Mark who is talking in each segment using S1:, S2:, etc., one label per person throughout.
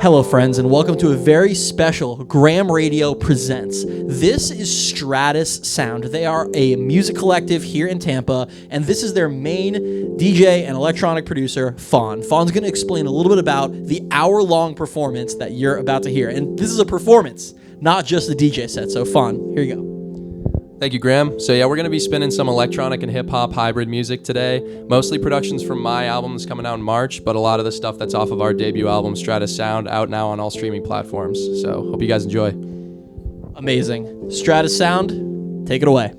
S1: Hello, friends, and welcome to a very special Grahm Radio Presents. This is Stratus Sound. They are a music collective here in Tampa, and this is their main DJ and electronic producer, Fawn. Fawn's going to explain a little bit about the hour-long performance that you're about to hear. And this is a performance, not just a DJ set. So, Fawn, here you go.
S2: Thank you, Grahm. So yeah, we're going to be spinning some electronic and hip-hop hybrid music today. Mostly productions from my albums coming out in March, but a lot of the stuff that's off of our debut album, Stratus Sound, out now on all streaming platforms. So hope you guys enjoy.
S1: Amazing. Stratus Sound, take it away.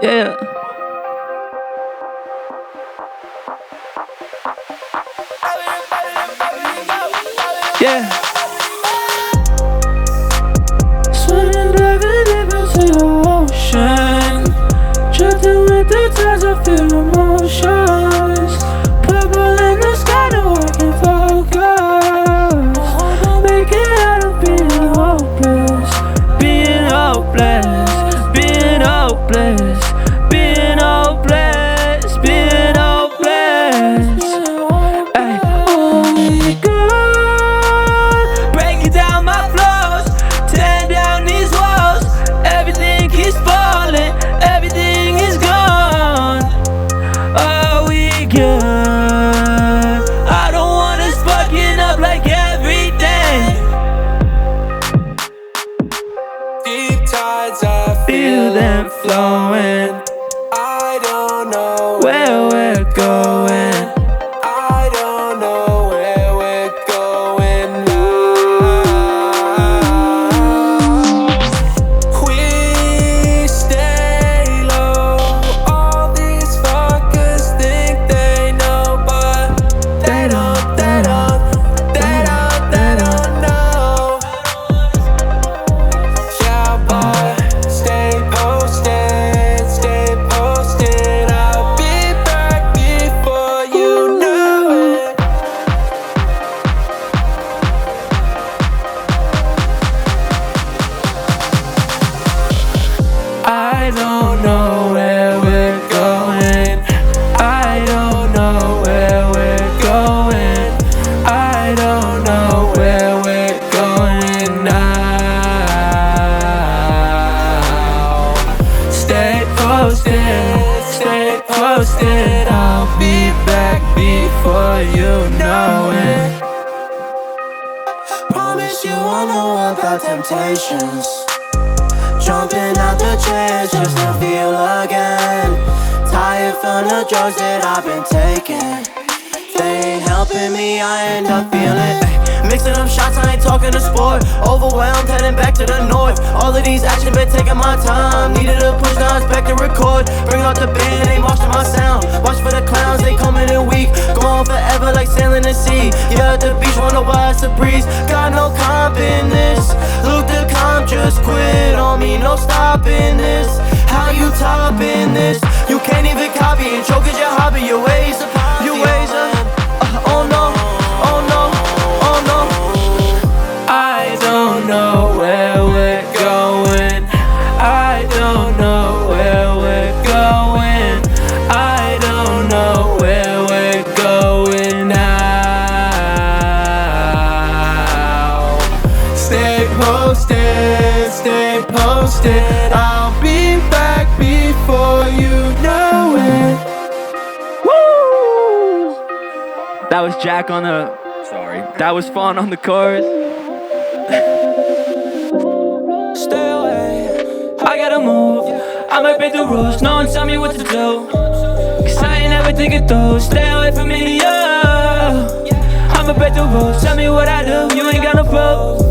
S3: Yeah. Yeah. Swimming diving deep into the ocean, drifting with the tides, I feel emotions. Purple in the sky, no I can focus. Making out of being hopeless, being hopeless, being hopeless, being hopeless, being hopeless. Ay, only God, breaking down my flows, tearing down these walls. Everything keeps falling, everything is gone. Are we good? I don't want us fucking up like everything.
S4: Deep tides, I
S3: Feel them flowing.
S4: I don't know
S3: Where we're going.
S4: I don't know where we're going now. We stay low. All these fuckers think they know, but they don't know. Yeah, but stay posted, I'll be back before you know it.
S3: I don't know where we're going. I don't know where we're going. I don't know where we're going now. Stay posted, I'll be back before you know it.
S4: Promise you won't know about temptations. Jumping out the chairs just to feel again. Tired from the drugs that I've been taking. They ain't helping me, I end up feeling. Mixing up shots, I ain't talking to sport. Overwhelmed, heading back to the north. All of these actions been taking my time. Needed a push, now it's back to record. Bring out the band, ain't watching my sound. Watch for the clowns, they coming in weak. Going forever like sailing the sea. Yeah, at the beach, wonder why it's a breeze. Got no comp in this. Look, the comp just quit on me, no stopping this. How you topping this? You can't even copy and choke is your hobby. Your ways are oh no, oh no, oh no.
S3: I don't know where we're going. I don't know where we're going. I don't know where we're going now. Stay posted, I'll be back before you know it. Woo! That was Jack on the. Sorry. That was Fawn on the chorus. Stay away. I gotta move. I might break the rules. No one tell me what to do. Cause I ain't never thinking through. Stay away from me, yeah. I'ma break the rules. Tell me what I do. You ain't got no proof.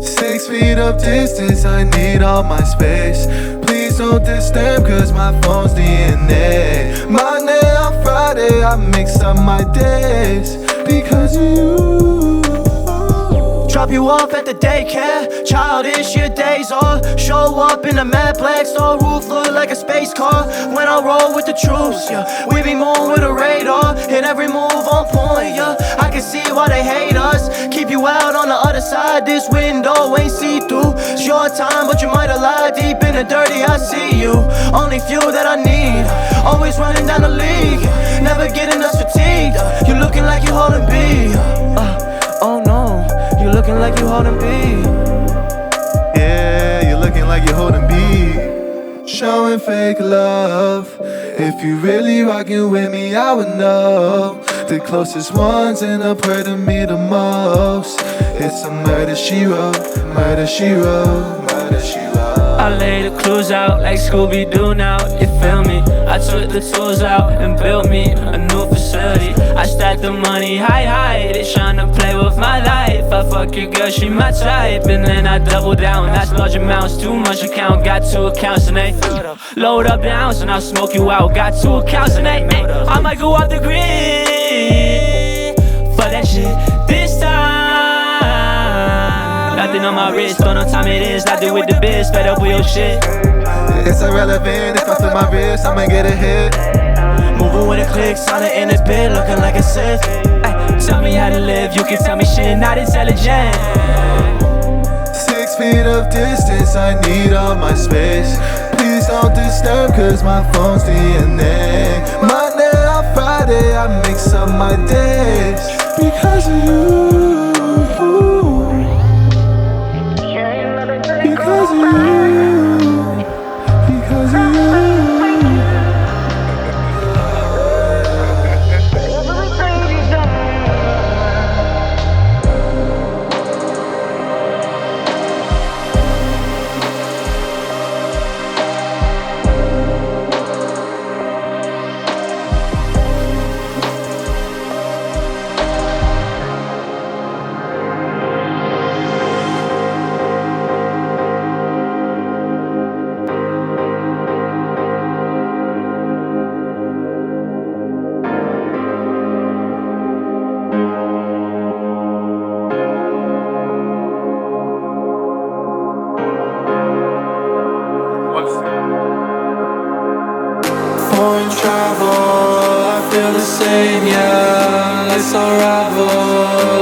S5: 6 feet of distance, I need all my space. Please don't disturb, cause my phone's DNA. Monday on Friday, I mix up my days because of you.
S4: Drop you off at the daycare, childish, your days off. Show up in a mad black star roof, look like a space car. When I roll with the troops, yeah, we be moving with a radar. Hit every move on point, yeah, I can see why they hate us. Keep you out on the other side, this window ain't see-through. It's your time, but you might have lied. Deep in the dirty, I see you. Only few that I need, always running down the league. Never getting us fatigued, you looking like you holding B. Oh no, you looking like you holding B.
S5: Yeah, you're looking like you're holding B. Showing fake love. If you really rockin' with me, I would know. The closest ones end up hurting me the most. It's a murder she wrote, murder she wrote, murder she wrote.
S3: I lay the clues out like Scooby-Doo now, you feel me? I took the tools out and built me a new facility. I stacked the money high, they tryna play with my life. I fuck your girl, she my type, and then I double down. That's large amounts, too much account. Got 2 accounts and they load up the ounce and I'll smoke you out. Got 2 accounts and they I might go off the grid for that shit this time. Nothing on my wrist, don't know time it is. Nothing with the biz, fed up with your shit.
S5: It's irrelevant, if I flip my wrist, I'ma get a hit.
S3: Moving with a click, solid in this bed, looking like a Sith. Ay, tell me how to live, you can tell me shit, not intelligent.
S5: 6 feet of distance, I need all my space. Please don't disturb, cause my phone's DNA. Monday on Friday, I mix up my days. Because of you. Because of you. Because of you.
S4: Foreign travel, I feel the same, yeah. Let's unravel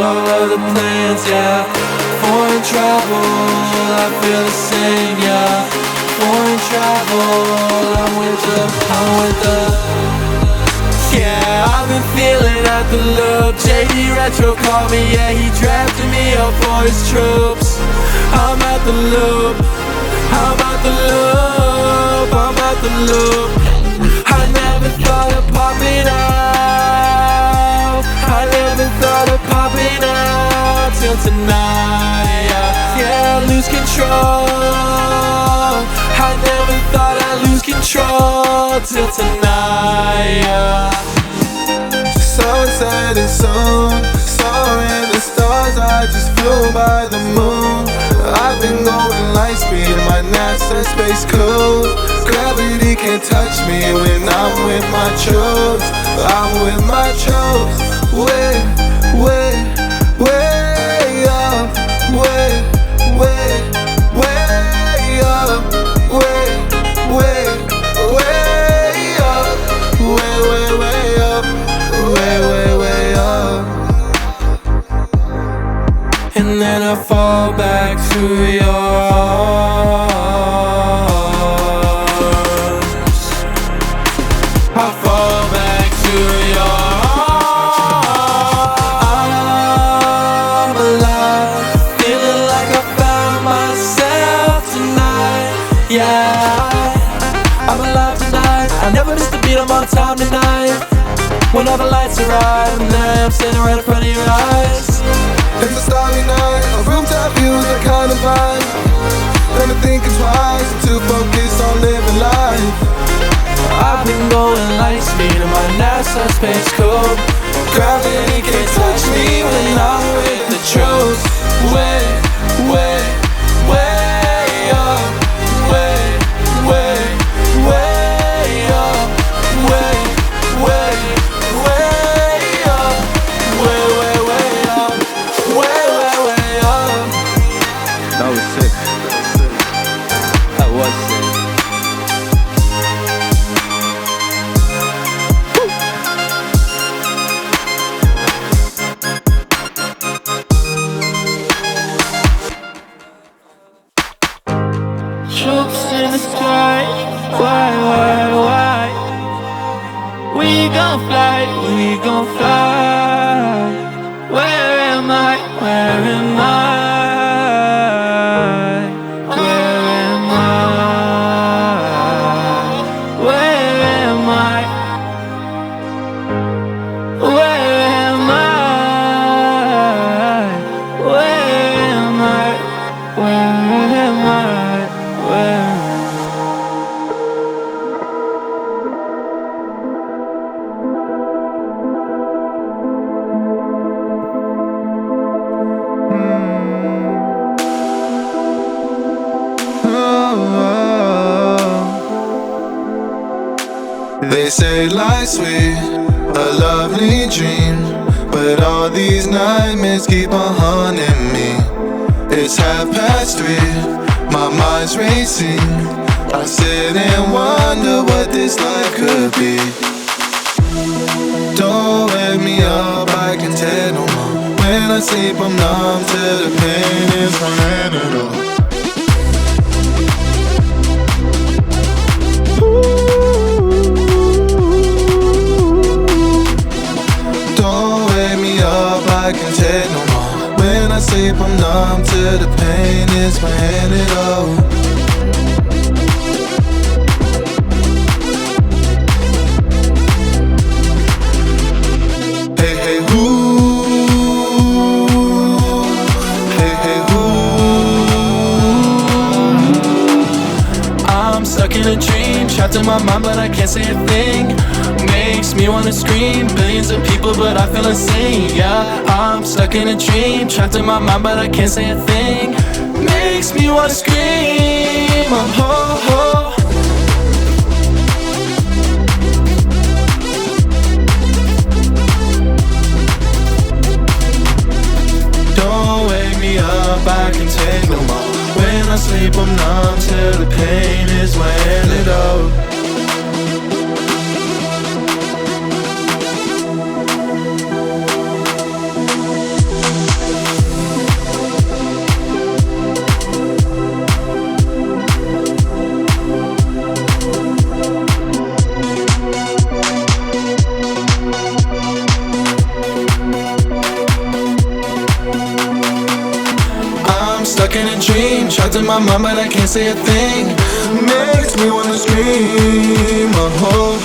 S4: all of the plans, yeah. Foreign travel, I feel the same, yeah. Foreign travel, I'm with the yeah, I've been feeling at the loop. JD Retro called me, yeah, he drafted me up for his troops. I'm at the loop, I'm at the loop, I'm at the loop. I never thought of popping out. I never thought of popping out till tonight, yeah. Yeah, lose control. I never thought I'd lose control till tonight, yeah.
S5: So excited soon, soaring the stars, I just flew by the moon. I've been going light speed, my NASA space cool. Gravity can't touch me when I'm with my troops. I'm with my troops. Way, way, way up. Way, way, way up. Way, way, way up. Way, way, way up. Way, way, way up.
S4: And then I fall back to your arms. I fall back to your arms. I'm alive, feeling like I found myself tonight. Yeah, I'm alive tonight. I never missed a beat, I'm on time tonight. When all the lights arrive, and then I'm standing right in front of your eyes.
S5: It's a starry night, a rooftop views are kind of vibe. Never thinking twice, too focused on living life.
S4: I've been going light speed in my NASA space cool. Gravity can't touch me when I'm with the truth. Way, way, way up. Way, way, way up. Way, way, way up. Way, way, way up. Way, way, way up.
S6: That was sick. That was sick.
S5: They say life's sweet, a lovely dream, but all these nightmares keep on haunting me. It's 3:30, my mind's racing. I sit and wonder what this life could be. Don't wake me up, I can take no more. When I sleep I'm numb till the pain is my all. Don't wake me up, I can take no more. When I sleep I'm numb till the pain is my all.
S3: In a dream, trapped in my mind but I can't say a thing. Makes me wanna scream, billions of people but I feel insane. Yeah, I'm stuck in a dream, trapped in my mind but I can't say a thing. Makes me wanna scream, oh. Don't wake me up, I can take no more. When I sleep I'm numb till the pain is wearing it out. Stuck in a dream, trapped in my mind but I can't say a thing. Makes me wanna scream, oh,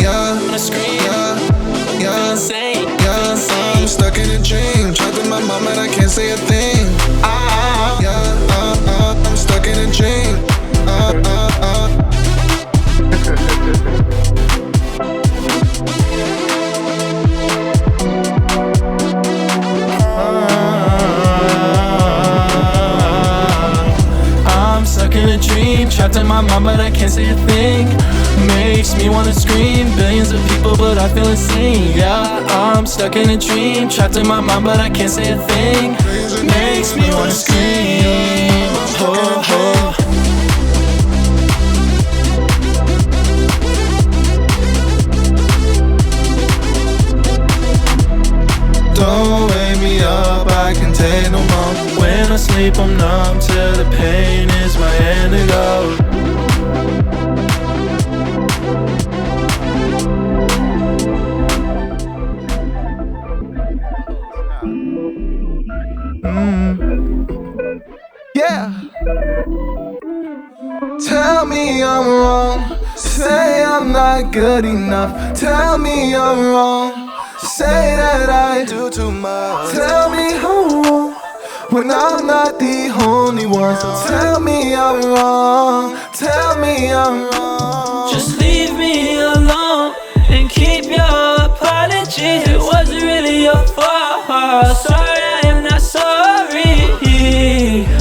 S3: yeah, yeah, I'm stuck in a dream, trapped in my mind but I can't say a thing. I'm stuck in a dream. In a dream, trapped in my mind but I can't say a thing. Makes me wanna scream, billions of people but I feel insane. Yeah, I'm stuck in a dream, trapped in my mind but I can't say a thing. Makes me wanna scream, oh. Don't wake me up, I can take no more. When I sleep I'm numb till the pain is my antidote. Yeah. Tell me I'm wrong, say I'm not good enough. Tell me I'm wrong, say that I do too much. Tell me I'm wrong when I'm not the only one. So tell me I'm wrong, tell me I'm wrong.
S7: Just leave me alone and keep your apologies. It wasn't really your fault. Sorry, I am not sorry.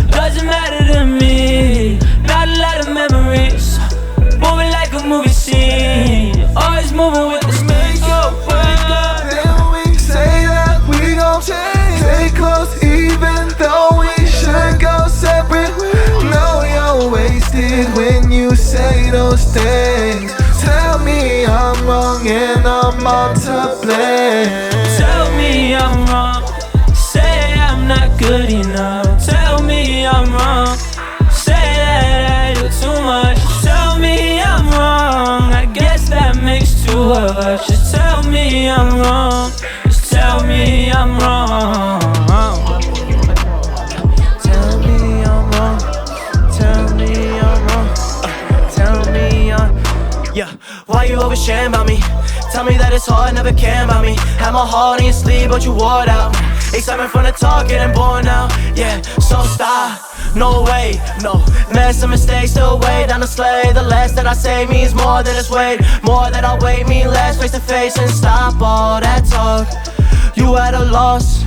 S7: Doesn't matter to me. Not a lot of memories, moving like a movie scene. Always moving with the space.
S5: Then we say that we gon' stay close even though we should go separate. No, you're wasted when you say those things. Tell me I'm wrong and I'm all to blame.
S7: Tell me I'm wrong, say I'm not good enough. Tell me I'm wrong, say that I do too much. Tell me I'm wrong, I guess that makes two of us. Just tell me I'm wrong, just tell me I'm wrong.
S4: Tell me I'm wrong, tell me I'm wrong, tell me I'm.
S3: Yeah, why you oversharing about me? Tell me that it's hard, never care about me. Had my heart in your sleeve, but you wore it out. Excitement from the talk, getting bored now. Yeah, so stop, no way, no. Mess and mistakes still way down the sleigh. The less that I say means more than it's weight. More that I wait mean less face to face. And stop all that talk. You at a loss,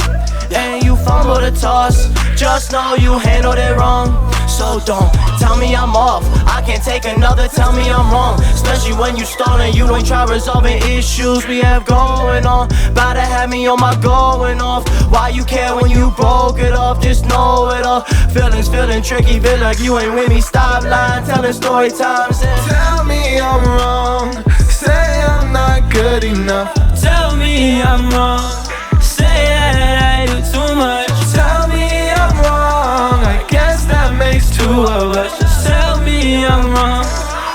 S3: and you fumbled the toss. Just know you handled it wrong.
S4: So don't tell me I'm off, I can't take another, tell me I'm wrong. Especially when you stalling, you ain't try resolving issues we have going on. Bout to have me on my going off. Why you care when you broke it off? Just know it all. Feelings feeling tricky, feel like you ain't with me. Stop lying, telling story times.
S5: Tell me I'm wrong, say I'm not good enough.
S7: Tell me I'm wrong, say that I do too much.
S5: Tell me I'm wrong, I guess that makes two of us.
S7: Just tell me I'm wrong,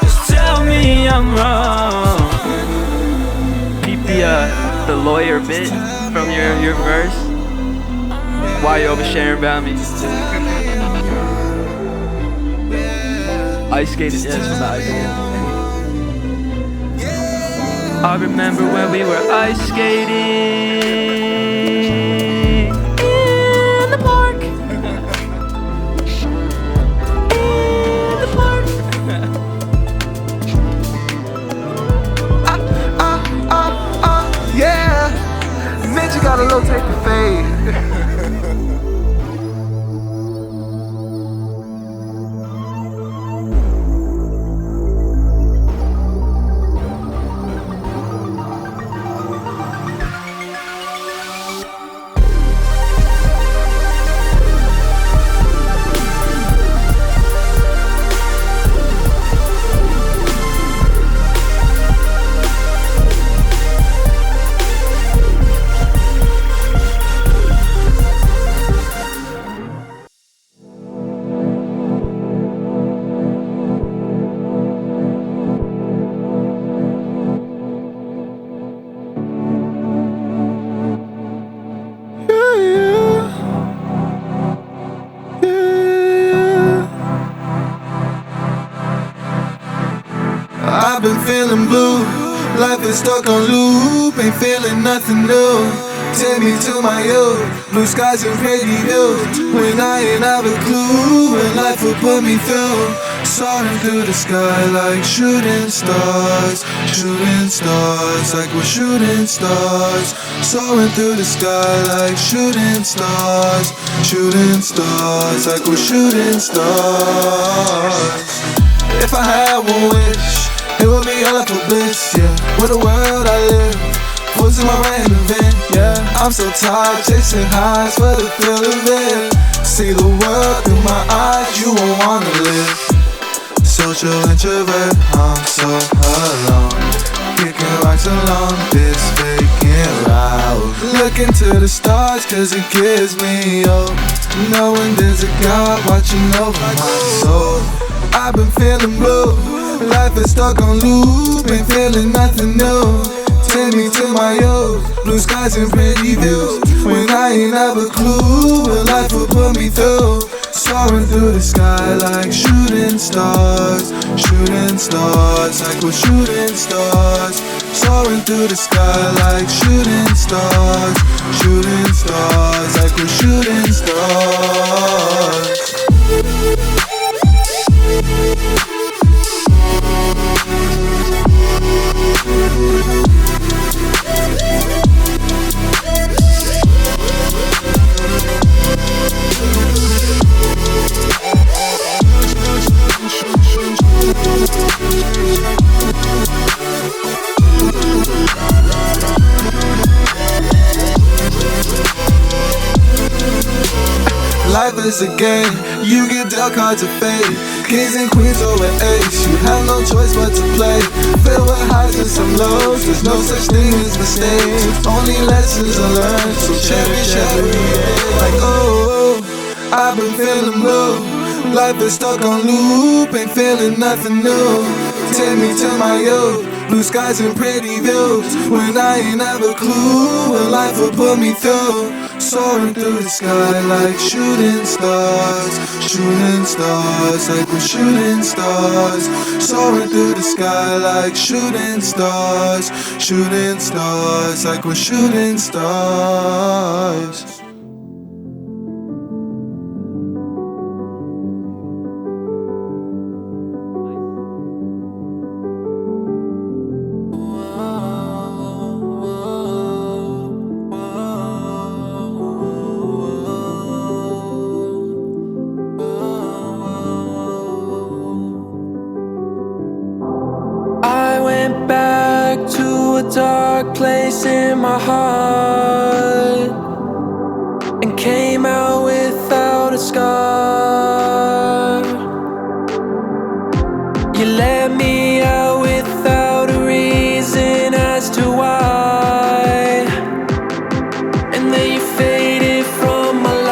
S7: just tell me I'm wrong.
S6: Peep the lawyer bit from your verse. Why you oversharing about me? Ice skating, yeah, it's from the ice skating.
S7: I remember when we were ice skating in the park. In the park.
S5: Yeah, Ninja got a little take the fade. I've been feeling blue, life is stuck on loop, ain't feeling nothing new. Take me to my youth, blue skies and pretty views. When I ain't have a clue, when life will put me through. Soaring through the sky like shooting stars, like we're shooting stars. Soaring through the sky like shooting stars, like we're shooting stars. If I had one wish, it would be all up for bliss, yeah. With the world I live, was in my random event, yeah. I'm so tired chasing highs for the thrill of it. See the world through my eyes, you won't wanna live. Social introvert, I'm so alone. Kicking rocks along this vacant route. Looking to the stars cause it gives me hope, knowing there's a God watching over my soul. I've been feeling blue, life is stuck on loop, ain't feeling nothing new. Take me to my youth, blue skies and pretty views. When I ain't have a clue, what life will put me through. Soaring through the sky like shooting stars, like we're shooting stars. Soaring through the sky like shooting stars, like we're shooting stars. Life is a game, you get dealt cards of fate. Kings and queens over ace, you have no choice but to play. Filled with highs and some lows, there's no such thing as mistakes. Only lessons are learned, so cherish every day. Like oh, I've been feeling blue, life is stuck on loop, ain't feeling nothing new. Take me to my youth, blue skies and pretty views. When I ain't have a clue, what life will put me through. Soaring through the sky like shooting stars, like we're shooting stars. Soaring through the sky like shooting stars, like we're shooting stars.
S3: went back to a dark place in my heart and came out without a scar. You let me out without a reason as to why, and then you faded from my life.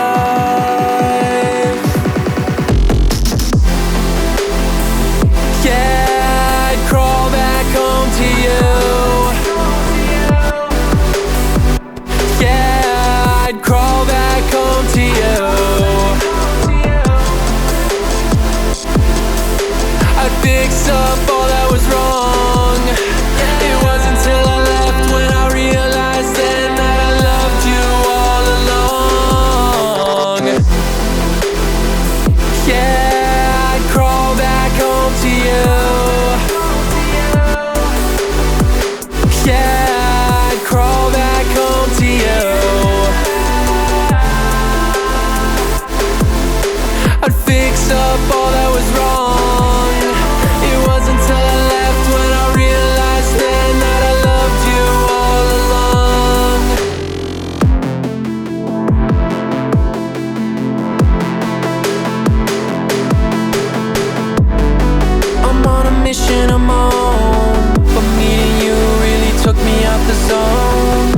S3: Yeah, I'd crawl back home to you. Yeah, I'd crawl back home to you. I'd fix up all that was wrong. It wasn't till I left when I realized then that I loved you all along. Yeah, I'd crawl back home to you. Yeah, I'd crawl back home to you. I'd fix up all that was wrong. It wasn't till I left when I realized then that I loved you all along. I'm on a mission, I'm on, but meeting you really took me out the zone.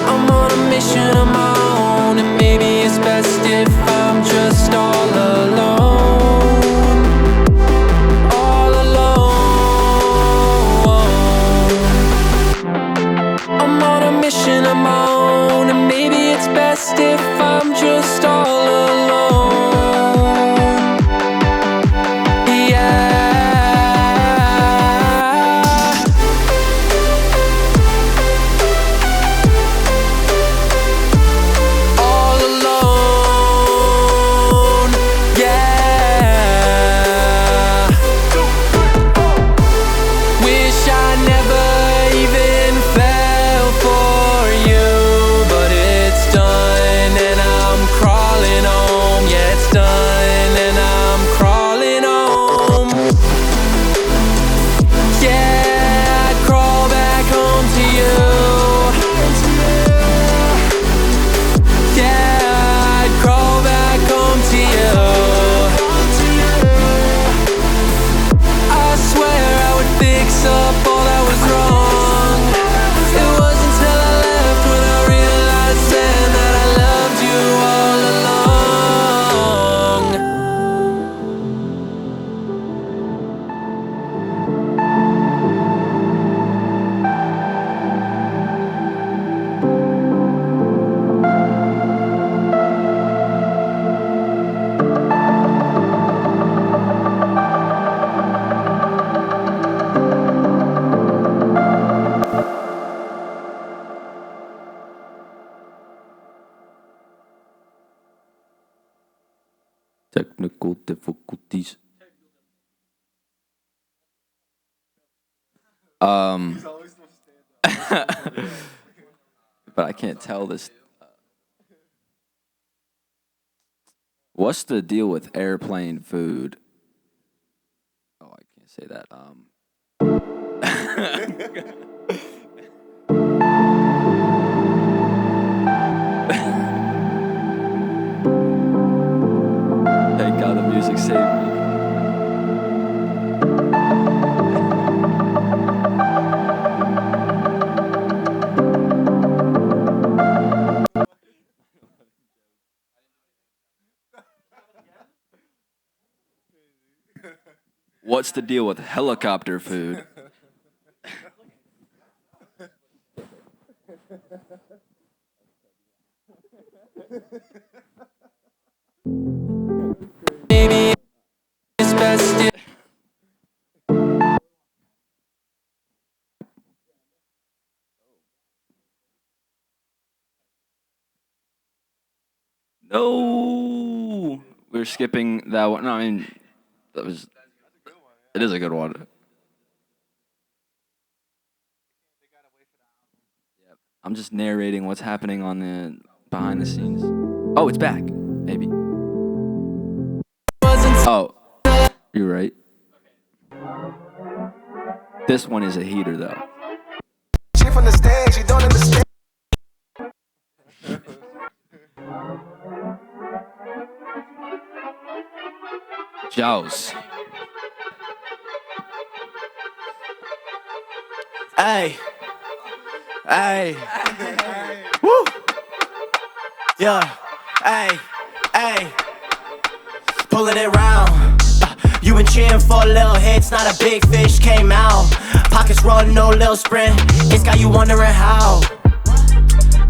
S3: I'm on a mission, I'm on, and maybe it's best if I'm just all alone. All alone. I'm on a mission, I'm on, and maybe it's best if I'm just all alone. Yeah. All alone, yeah. Wish I never even fell for you, but it's done and I'm crawling home. Yeah, it's done and I'm crawling home. Yeah, I'd crawl back home to you. Yeah, I'd crawl back home to you. I swear I would fix up all that was wrong. It wasn't till I left when I realized then that I loved you all along.
S8: Technical difficulties. But I can't tell this. What's the deal with airplane food? Oh, I can't say that. Thank God the music saved me. What's the deal with helicopter food?
S3: Maybe it's best if
S8: No, we're skipping that one. No, I mean, that was. It is a good one. Yep. I'm just narrating what's happening on the behind the scenes. Oh, it's back. Maybe. Oh, you're right. This one is a heater though.
S5: She from the stage, you don't understand.
S8: Jaws.
S4: Hey, hey, woo, yeah, hey, hey, pulling it round. You been cheering for little hits, not a big fish came out. Pockets run, no little sprint. It's got you wondering how.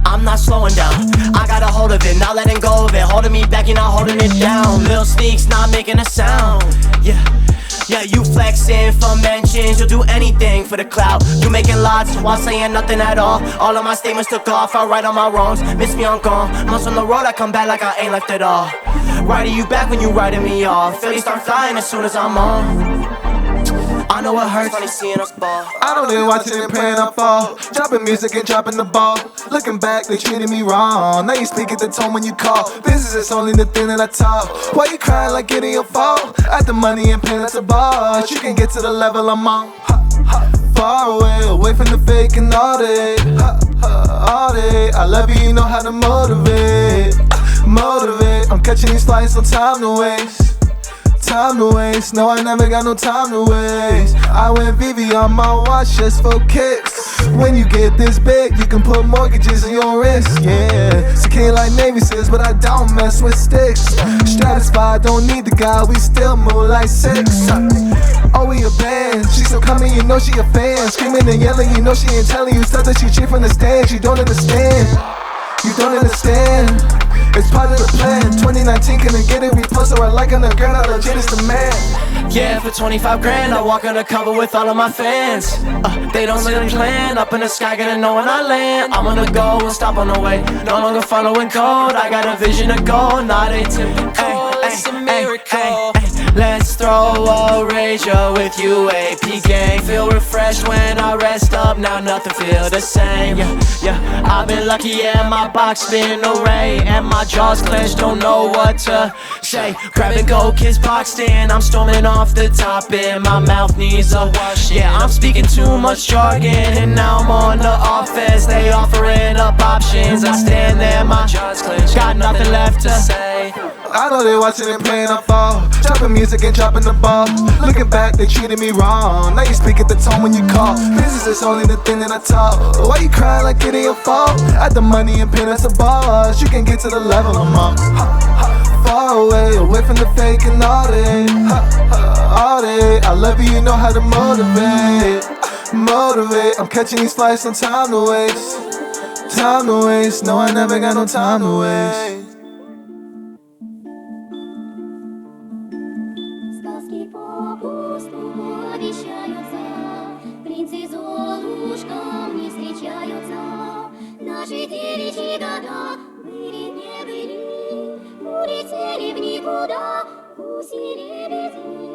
S4: I'm not slowing down. I got a hold of it, not letting go of it. Holding me back, you're not holding it down. Little sneaks, not making a sound. Yeah, you flexing for mentions. You'll do anything for the clout. You making lots while saying nothing at all. All of my statements took off, I right on my wrongs. Miss me, I'm gone. Months on the road, I come back like I ain't left at all. Writing you back when you writing me off. Philly start flying as soon as I'm on. I know it hurts funny seeing us ball.
S5: I don't even watch it and praying I fall. Dropping music and dropping the ball. Looking back, they treated me wrong. Now you speak at the tone when you call. Business is only the thing that I talk. Why you crying like it ain't your fault? At the money and pain, that's a boss. You can get to the level I'm on. Far away from the fake and all day. All day, I love you, you know how to motivate. Motivate, I'm catching these flights, no time to waste. Time to waste, no I never got no time to waste. I went VV on my watch just for kicks. When you get this big, you can put mortgages on your wrist, yeah. Secure like Navy SEALs, but I don't mess with sticks. Stratus 5, don't need the guy, we still move like 6. Oh, we a band, she still coming, you know she a fan. Screaming and yelling, you know she ain't telling you stuff that she cheer from the stand. You don't understand, you don't understand. It's part of the plan. 2019 couldn't get it reposted. I like on the ground, I legit is the man.
S4: Yeah, for 25 grand, I walk on the cover with all of my fans. They don't let them plan. Up in the sky, gonna know when I land. I'm gonna go and stop on the way. No longer following code. I got a vision to go, not atypical. It's a miracle. Let's throw a rager with UAP gang. Feel refreshed when I rest up. Now nothing feel the same. Yeah, I've been lucky. Yeah, my box been array and my jaws clenched. Don't know what to say. Grab and go, kids boxed in. I'm storming off the top end. My mouth needs a wash. Yeah, I'm speaking too much jargon, and now I'm on the offense. They offering up options. I stand there, my jaws clenched. Got nothing left to say.
S5: I know they watching and praying I fall. Dropping music and dropping the ball. Looking back, they treated me wrong. Now you speak at the tone when you call. Business is only the thing that I talk. Why you crying like it ain't your fault? At the money and pain, that's a boss. You can get to the level I'm on. Far away from the fake and all day. All day, I love you, you know how to motivate. Motivate, I'm catching these flights, no time to waste. Time to waste, no I never got no time to waste.
S9: Сказки попусту обещаются, принцы золушкам не встречаются. Наши девичьи года были, не были, улетели в никуда, гуси лебеди.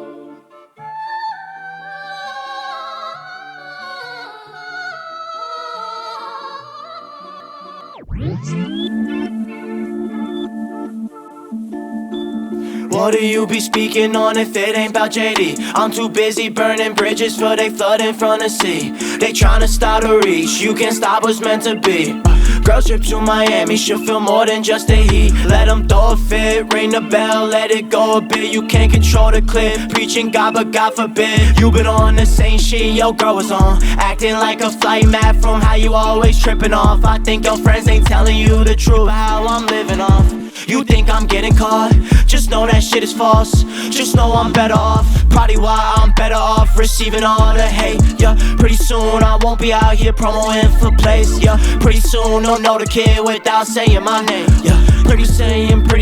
S4: What do you be speaking on if it ain't about JD? I'm too busy burning bridges for they flood in front of sea. They tryna start a reach, you can't stop what's meant to be. Girl trip to Miami, she'll feel more than just the heat. Let them throw a fit, ring the bell, let it go a bit. You can't control the clip, preaching God but God forbid. You been on the same shit your girl was on, acting like a flight map from how you always tripping off. I think your friends ain't telling you the truth, how I'm living off. You think I'm getting caught, just know that shit is false. Just know I'm better off, probably why I'm better off receiving all the hate. Yeah, pretty soon I won't be out here promoting for place. Yeah, pretty soon don't know the kid without saying my name. Yeah, pretty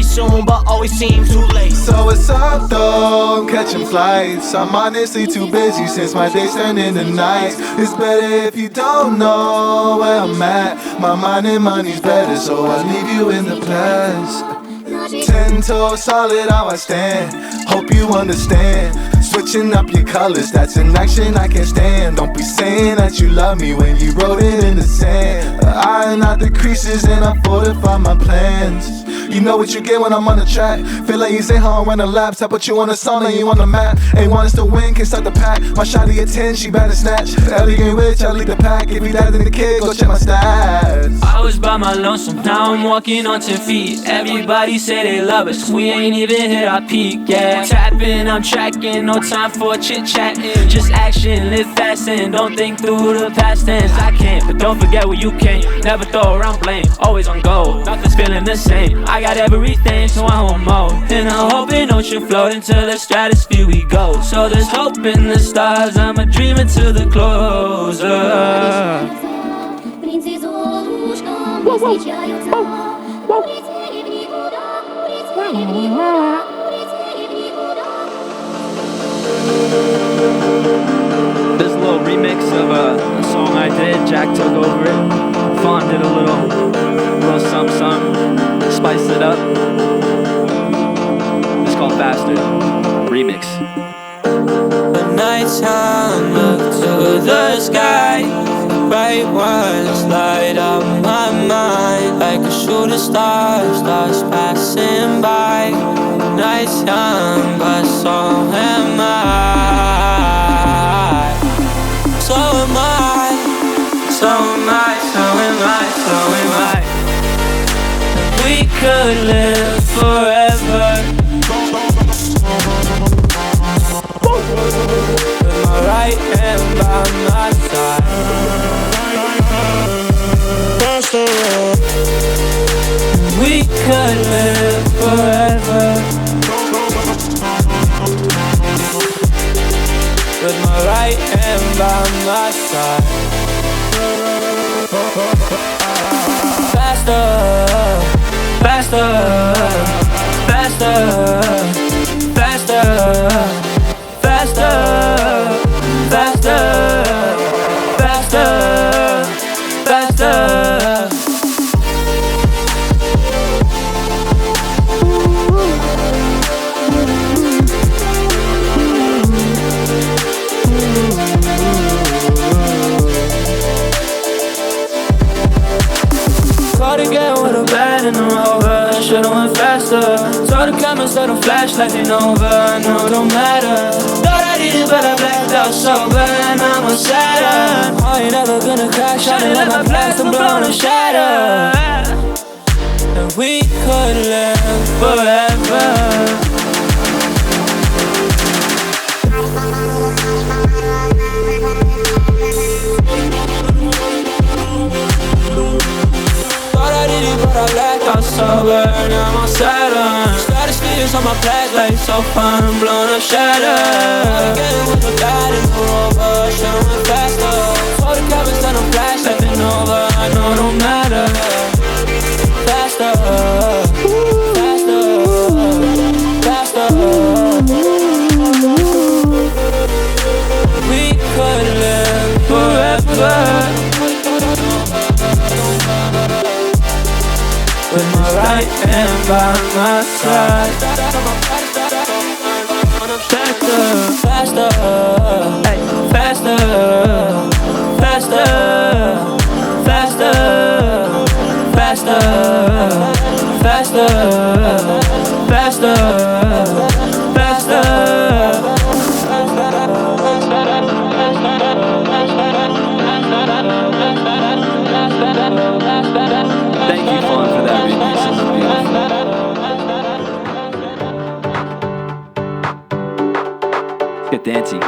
S4: soon but always seem too late.
S5: So what's up though, I'm catching flights. I'm honestly too busy since my days turn into nights. It's better if you don't know where I'm at. My mind and money's better, so I leave you in the past. 10 toes solid, how I stand. Hope you understand. Switching up your colors, that's an action I can't stand. Don't be saying that you love me when you wrote it in the sand. I iron out the creases and I fortify my plans. You know what you get when I'm on the track. Feel like you say how I run the laps. I put you on the song and you on the map. Ain't want us to win, can't start the pack. My shawty at 10, she better snatch. Ellie ain't rich, I lead the pack. If you that in the kid, go check my stats.
S7: I was by my lonesome, now I'm walking on 10 feet. Everybody say they love us, we ain't even hit our peak, yeah. Tapping, I'm tracking, no time for chit-chatting. Just action, live fast and don't think through the past tense. I can't, but don't forget where you came. Never throw around blame, always on go. Nothing's feeling the same, I got everything, so I want more. In a open ocean, floating to the stratosphere we go. So there's hope in the stars, I'm a dreamer to the closer.
S6: This little remix of a song I did, Jack took over it. Fawn did a little something, spiced it up. It's called Faster Remix.
S7: At nighttime, look to the sky. Bright ones light up my mind like a shooting star, stars passing by. Nighttime, but so am I. So am I. So am I. So am I. So am I. We could live forever. With my right hand by my side. We could live forever. With my right hand by my side. Faster, faster, faster, faster, faster, faster, faster, faster. Caught again with a bad in the rover. Should've went faster. Told the cameras let them flash like they know over. No, it don't matter. Thought I did it, but I blacked out sober. And I'm on Saturn. I ain't ever gonna crash. Shining like my plastic blown and shatter. And we could live forever. But I blacked out sober, now I'm on Saturn. Stratus fears on my flag, like so fun, I'm blown up, shattered. Again with the bad in the rover, should've went faster. Told the cabins that I'm flash, like they know, but I know it don't matter. Faster, faster, faster. We could live forever. With my right hand by my side. Faster, faster, hey, faster, faster, faster, faster, faster, faster, faster.
S6: Thank you, Fawn, for that remix. This is beautiful. Let's get dancey.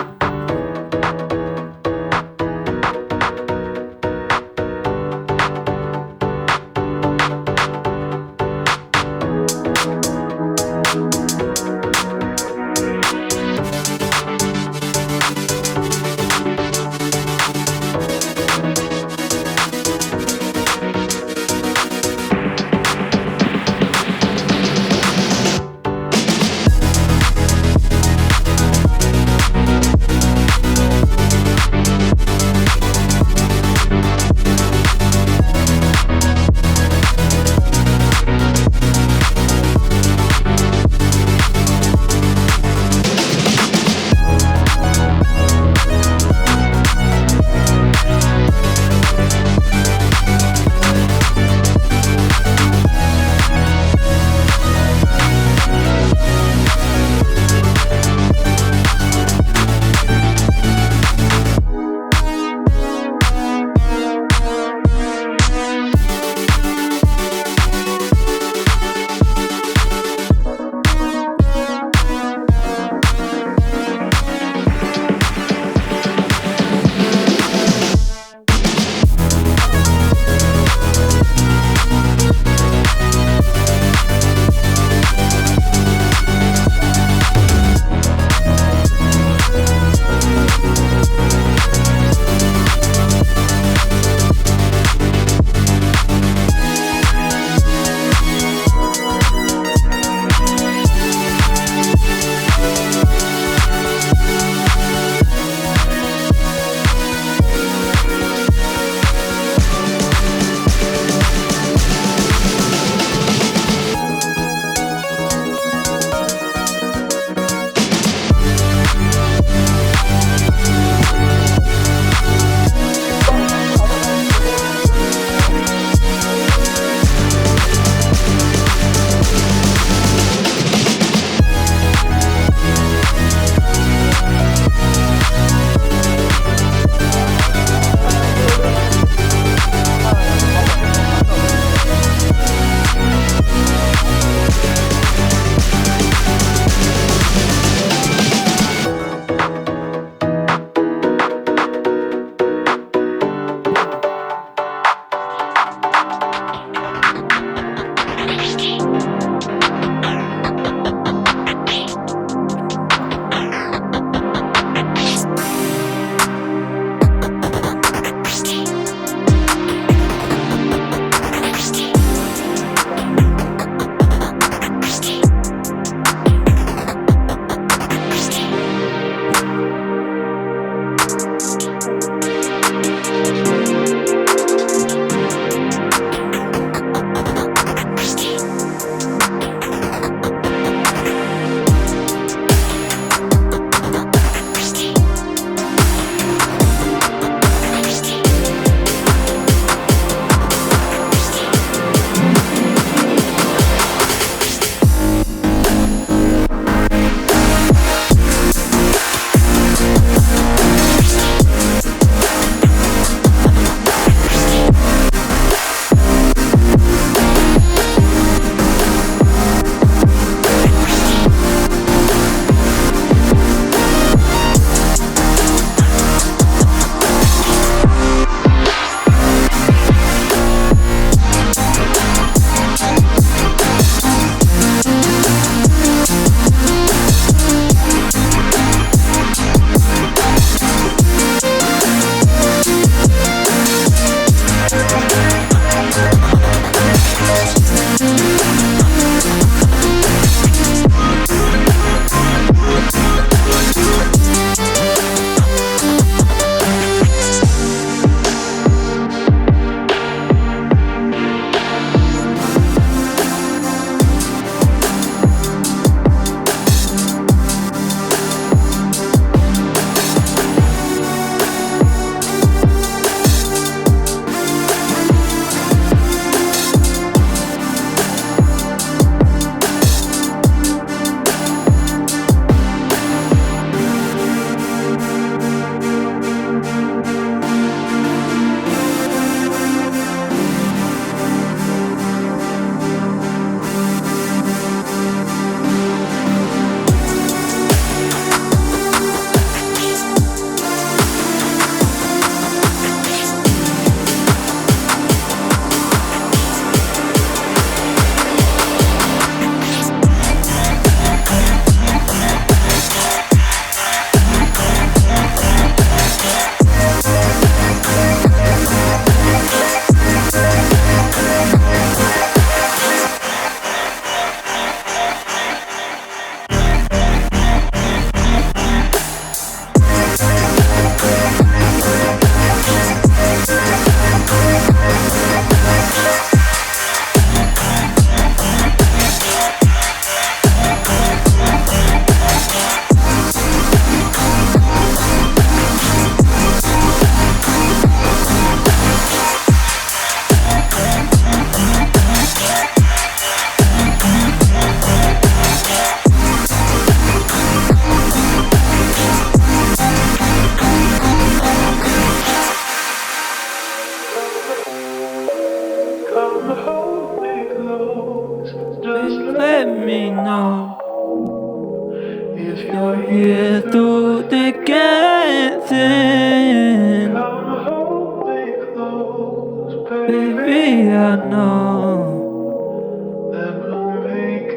S3: yeah, I know.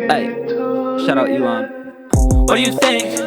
S6: Hey, shout out Elon.
S3: What do you think?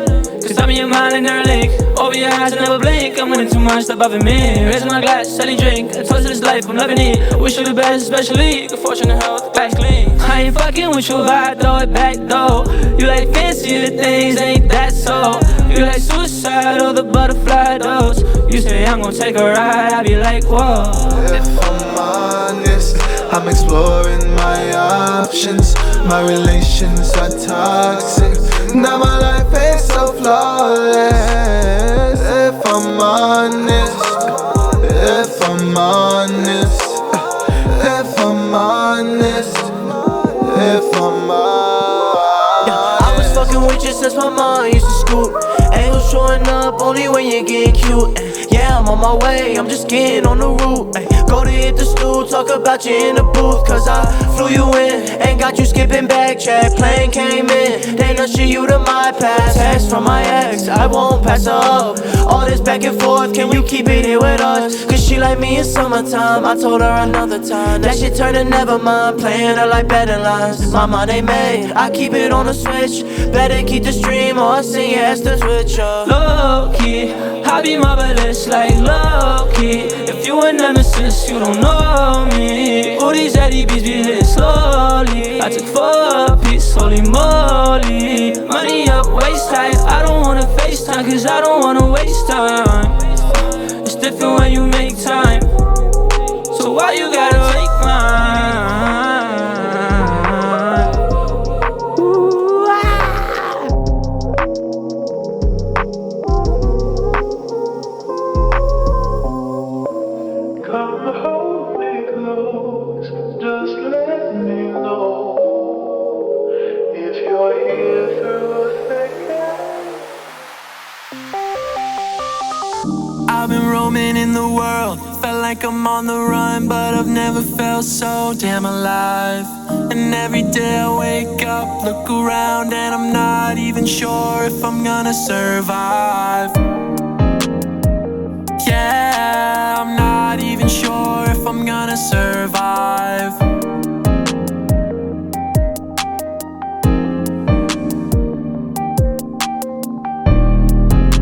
S3: Cause I'm in your mind and never link. Over your eyes and never blink. I'm winning too much, stop bothering me. Raising my glass, selling drink. A toast to this life, I'm loving it. Wish you the best, especially good fortune and health, back clean. I ain't fucking with your vibe, throw it back though. You like fancier things, ain't that so? You like suicide or the butterfly dose. You say I'm gonna take a ride, I be like, whoa.
S5: If I'm honest, I'm exploring my options. My relations are toxic. Now my life ain't so flawless. If I'm honest, if I'm honest, if I'm honest, if I'm honest.
S4: I was fucking with you since my mom used to scoop. Ain't no showing up only when you're getting cute. Yeah, I'm on my way, I'm just getting on the route. Go to hit the stool, talk about you in the booth. Cause I flew you in and got you skipping backtrack. Plane came in, they usher you to my past. Text from my ex, I won't pass her up. All this back and forth, can we keep it here with us? Cause she like me in summertime, I told her another time. That shit turned to never mind, playing her like betting lines. My mind ain't made, I keep it on the switch. Better keep the stream or I'll sing your ass to switch up.
S3: Low key, I be marvelous like low key. If you a nemesis, you don't know me. All these Eddie B's be lit slowly. I took 4 piece, holy moly. Money up, waist tight. I don't wanna FaceTime, cause I don't wanna waste time. It's different when you make time. So why you gotta make mine? Ooh, ah.
S5: Come hold me close, just let me know if you're here through thick and
S4: I've been roaming in the world, felt like I'm on the run, but I've never felt so damn alive. And every day I wake up, look around, and I'm not even sure if I'm gonna survive. Yeah, I'm not even sure if I'm gonna survive.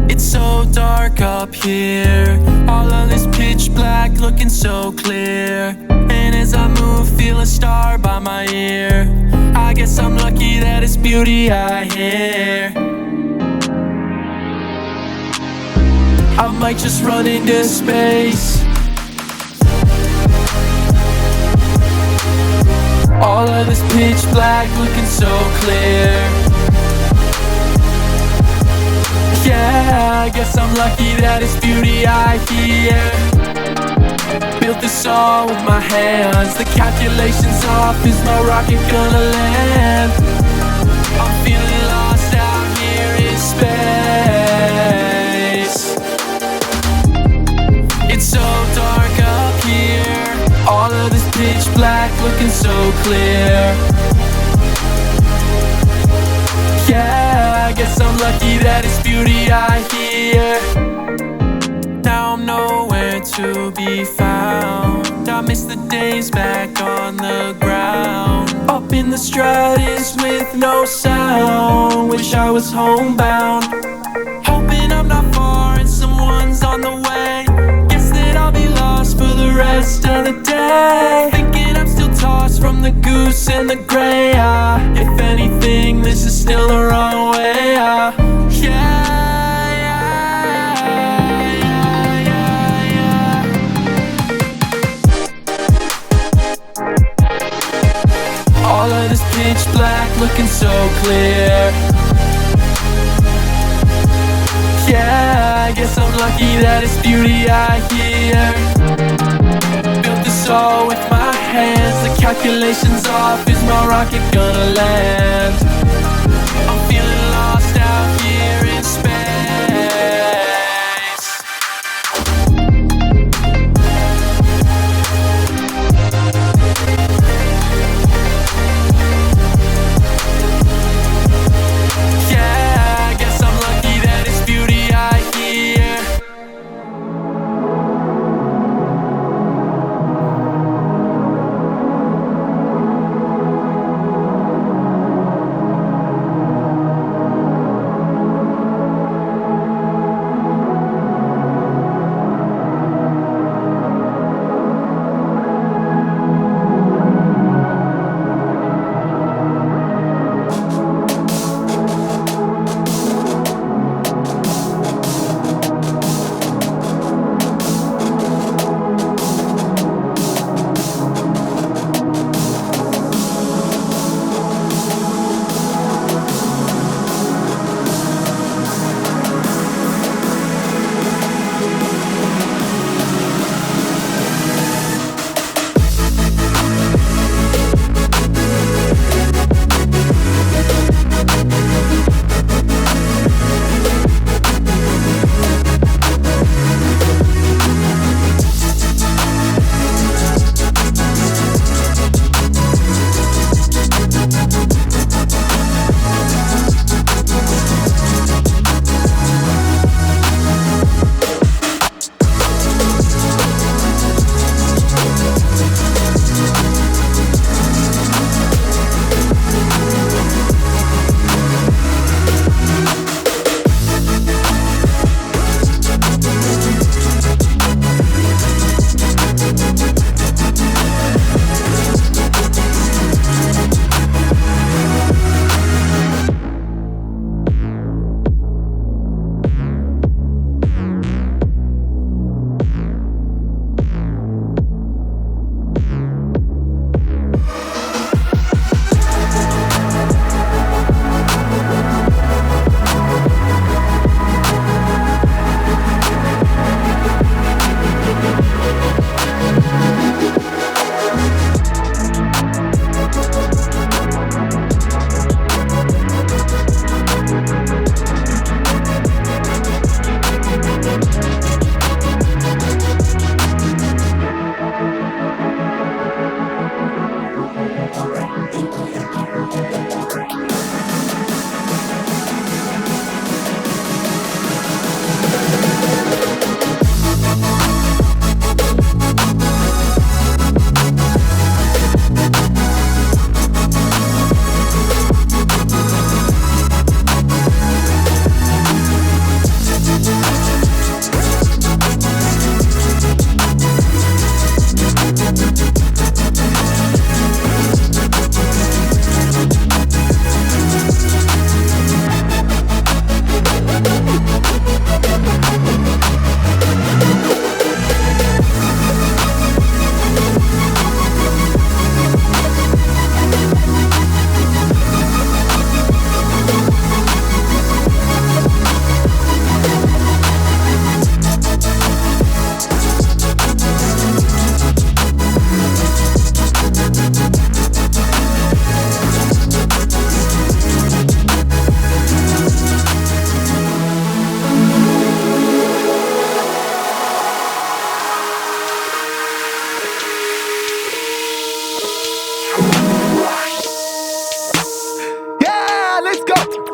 S4: It's so dark up here, all of this pitch black looking so clear. And as I move, feel a star by my ear. I guess I'm lucky that it's beauty I hear. I might just run into space. All of this pitch black looking so clear. Yeah, I guess I'm lucky that it's beauty I hear. Built this all with my hands. The calculations off, is my rocket gonna land? I'm feeling lost out here in space. It's so dark up here, all of this pitch black looking so clear. Yeah, I guess I'm lucky that it's beauty I hear. Now I'm nowhere to be found. I miss the days back on the ground, up in the Stratus with no sound. Wish I was homebound, hoping I'm not far and someone's on the way. Guess that I'll be lost for the rest of the day, thinking I'm still tossed from the goose and the gray. If anything, this is still the wrong way. All of this pitch black looking so clear. Yeah, I guess I'm lucky that it's beauty I hear. Built this all with my hands. The calculations off, is my rocket gonna land? I'm feeling lost out here in space. Yeah, I guess I'm lucky that it's beauty I hear.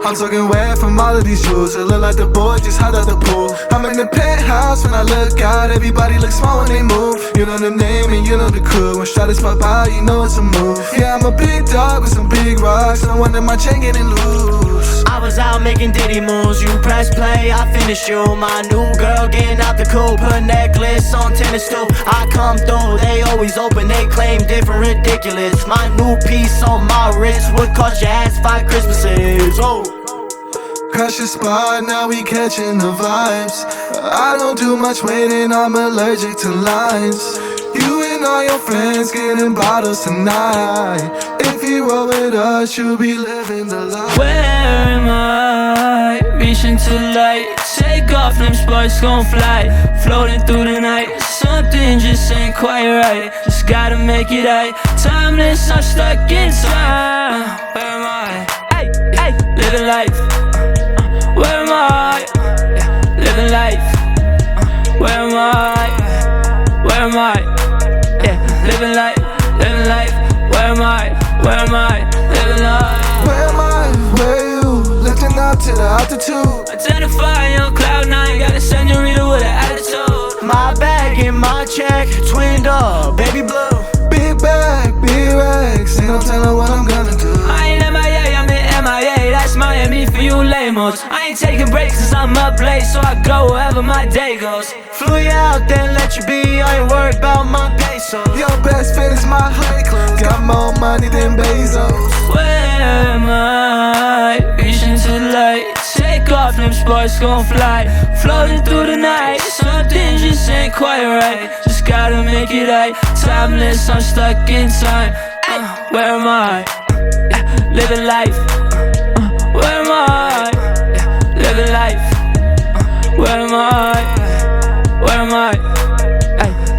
S5: I'm soaking wet from all of these jewels. It look like the boy just hot out the pool. I'm in the penthouse when I look out. Everybody looks small when they move. You know the name and you know the crew. When Stratus pop out, you know it's a move. Yeah, I'm a big dog with some big rocks. No wonder my chain getting loose.
S4: I was out making ditty moves. You press play, I finished you. My new girl getting out the coupe. Her necklace on tennis stool. I come through, they always open. They claim different, ridiculous. My new piece on my wrist would cost your ass 5 Christmases. Oh.
S5: Crash the spot, now we catching the vibes. I don't do much waiting, I'm allergic to lines. You and all your friends getting bottles tonight. If you roll with us, you'll be living the life.
S7: Where am I? Reaching to light. Take off, them sparks gon' fly. Floating through the night. Something just ain't quite right. Just gotta make it right. Timeless, I'm stuck in time. Where am I? Hey, hey, living life. Where am I? Living life. Where am I? Where am I? Yeah, living life, living life. Where am I? Where am I? Living life.
S5: Where am I? Where are you? Lifting up to the altitude.
S7: Identify on cloud 9. Got a senorita with an attitude.
S4: My bag and my check, twinned up, baby blue.
S5: Big bag, big racks. Ain't no telling what I'm gonna do.
S7: I ain't MIA, I'm in MIA. That's Miami for you lamos. I ain't taking breaks cause I'm up late, so I go wherever my day goes.
S4: Flew you out, then let you be. I ain't worried about my pesos.
S5: Your best fit is my hoodie clothes. Got more money than Bezos.
S7: Where am I? Reaching to the light. Take off, them sparks gon' fly. Floating through the night. Something just ain't quite right. Just gotta make it right. Timeless, I'm stuck in time. Where am I? Living life. Where am I? Living life. Where am I? Where am I?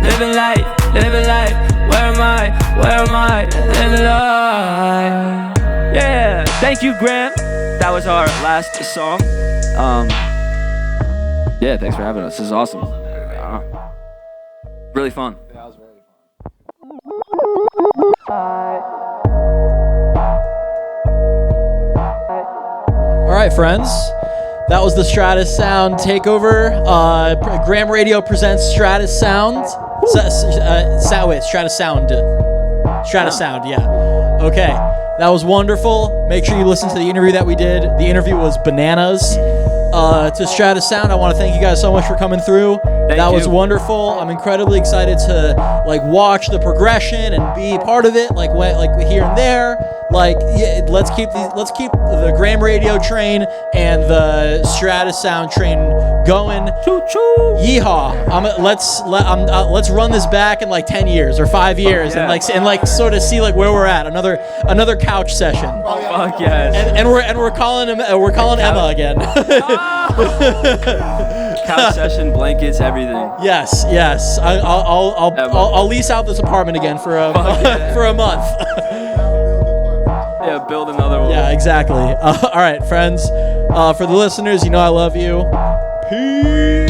S7: Living life, living life. Where am I? Where am I? Living life.
S6: Yeah, thank you, Grahm. That was our last song. Yeah, thanks for having us. This is awesome. Really fun.
S2: That was very
S1: All right, friends. That was the Stratus Sound Takeover. Grahm Radio presents Stratus Sound. Stratus Sound. Stratus Sound, yeah. Okay, that was wonderful. Make sure you listen to the interview that we did. The interview was bananas. To Stratus Sound, I want to thank you guys so much for coming through. That was wonderful. I'm incredibly excited to watch the progression and be part of it, like here and there. Let's keep the Grahm Radio train and the Stratus Sound train going. Choo choo. Yeehaw! Let's run this back in 10 years or 5 years and sort of see where we're at. Another couch session.
S6: Fuck yes.
S1: And we're calling Emma again.
S6: Couch session, blankets, everything.
S1: Yes. I'll lease out this apartment again for a month.
S6: Yeah, build another one.
S1: Yeah, exactly. All right, friends. For the listeners, I love you. Peace.